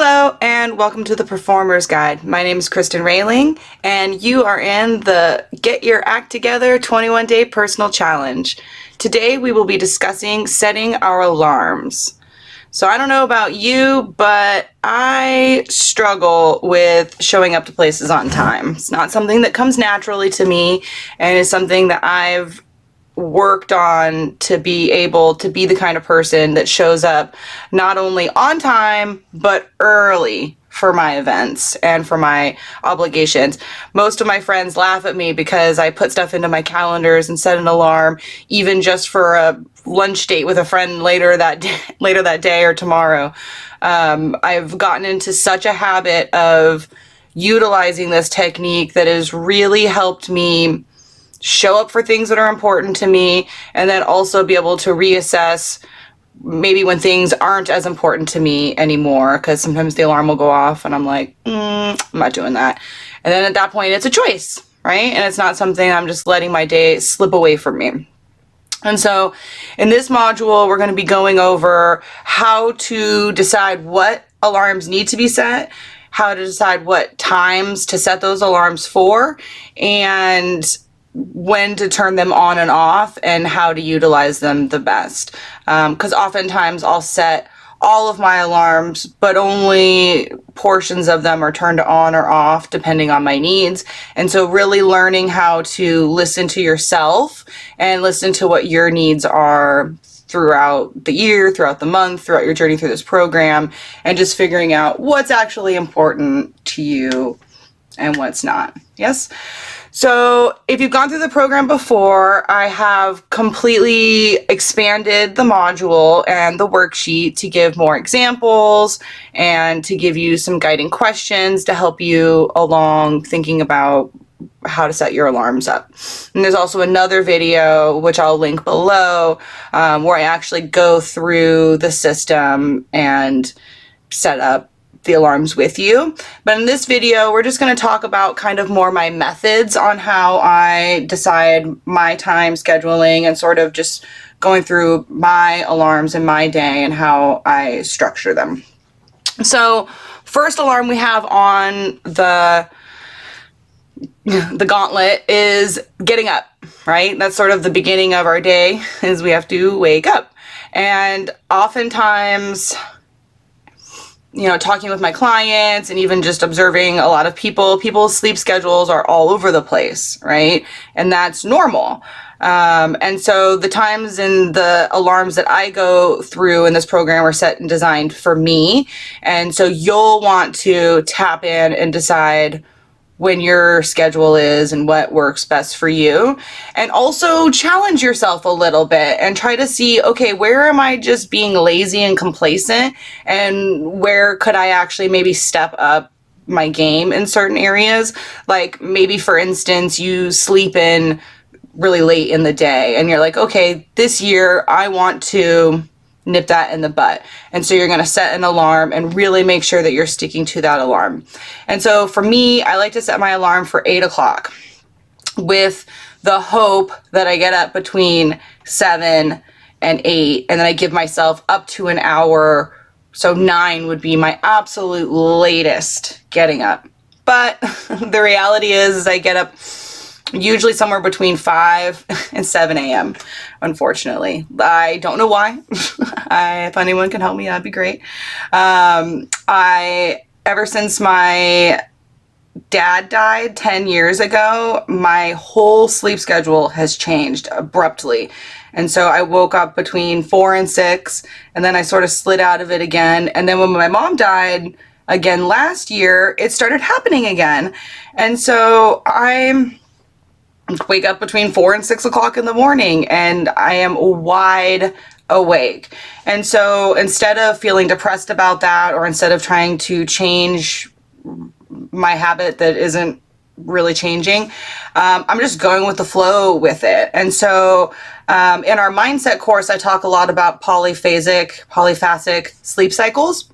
Hello and welcome to the Performer's Guide. My name is Kristen Railing and you are in the Get Your Act Together 21-Day Personal Challenge. Today we will be discussing setting our alarms. So I don't know about you, but I struggle with showing up to places on time. It's not something that comes naturally to me, and it's something that I've worked on to be able to be the kind of person that shows up not only on time but early for my events and for my obligations. Most of my friends laugh at me because I put stuff into my calendars and set an alarm even just for a lunch date with a friend later that day or tomorrow. I've gotten into such a habit of utilizing this technique that has really helped me show up for things that are important to me, and then also be able to reassess maybe when things aren't as important to me anymore, because sometimes the alarm will go off and I'm like, I'm not doing that. And then at that point it's a choice, right? And it's not something I'm just letting my day slip away from me. And so in this module, we're going to be going over how to decide what alarms need to be set, how to decide what times to set those alarms for, and when to turn them on and off, and how to utilize them the best. Because oftentimes I'll set all of my alarms, but only portions of them are turned on or off depending on my needs. And so really learning how to listen to yourself and listen to what your needs are throughout the year, throughout the month, throughout your journey through this program, and just figuring out what's actually important to you and what's not. Yes? So if you've gone through the program before, I have completely expanded the module and the worksheet to give more examples and to give you some guiding questions to help you along thinking about how to set your alarms up. And there's also another video, which I'll link below, where I actually go through the system and set up the alarms with you. But in this video, we're just going to talk about kind of more my methods on how I decide my time scheduling and sort of just going through my alarms in my day and how I structure them. So first alarm we have on the gauntlet is getting up, right? That's sort of the beginning of our day, is we have to wake up. And oftentimes, talking with my clients and even just observing a lot of people's sleep schedules are all over the place, right? And that's normal. And so the times and the alarms that I go through in this program are set and designed for me. And so you'll want to tap in and decide when your schedule is and what works best for you, and also challenge yourself a little bit and try to see, okay, where am I just being lazy and complacent, and where could I actually maybe step up my game in certain areas? Like maybe, for instance, you sleep in really late in the day and you're like, okay, this year I want to nip that in the butt. And so you're going to set an alarm and really make sure that you're sticking to that alarm. And so for me, I like to set my alarm for 8 o'clock with the hope that I get up between 7 and 8, and then I give myself up to an hour. So 9 would be my absolute latest getting up. But the reality is I get up usually somewhere between 5 and 7 a.m. unfortunately. I don't know why. If anyone can help me, that'd be great. Ever since my dad died 10 years ago, my whole sleep schedule has changed abruptly. And so I woke up between 4 and 6, and then I sort of slid out of it again. And then when my mom died again last year, it started happening again. And so I wake up between 4 and 6 o'clock in the morning and I am wide awake. And so instead of feeling depressed about that, or instead of trying to change my habit that isn't really changing, I'm just going with the flow with it. And so in our mindset course, I talk a lot about polyphasic sleep cycles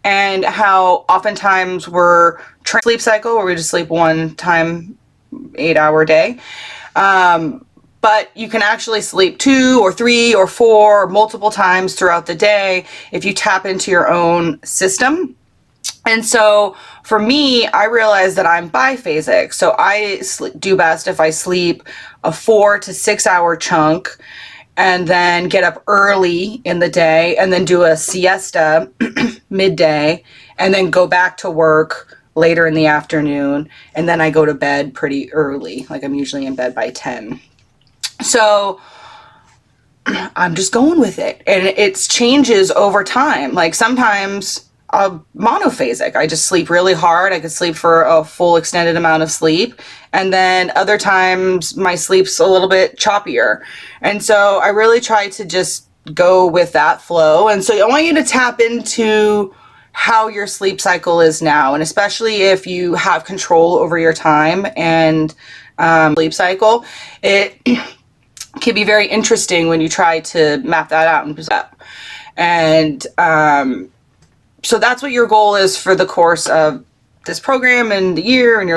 and how oftentimes we're sleep cycle where we just sleep one time 8-hour day. But you can actually sleep 2 or 3 or 4 multiple times throughout the day if you tap into your own system And so for me, I realized that I'm biphasic. So I do best if I sleep a 4 to 6 hour chunk and then get up early in the day and then do a siesta midday and then go back to work later in the afternoon. And then I go to bed pretty early. Like I'm usually in bed by 10. So I'm just going with it. And it changes over time. Like sometimes I'm monophasic. I just sleep really hard. I could sleep for a full extended amount of sleep. And then other times my sleep's a little bit choppier. And so I really try to just go with that flow. And so I want you to tap into how your sleep cycle is now. And especially if you have control over your time and sleep cycle, it can be very interesting when you try to map that out and so that's what your goal is for the course of this program and the year and your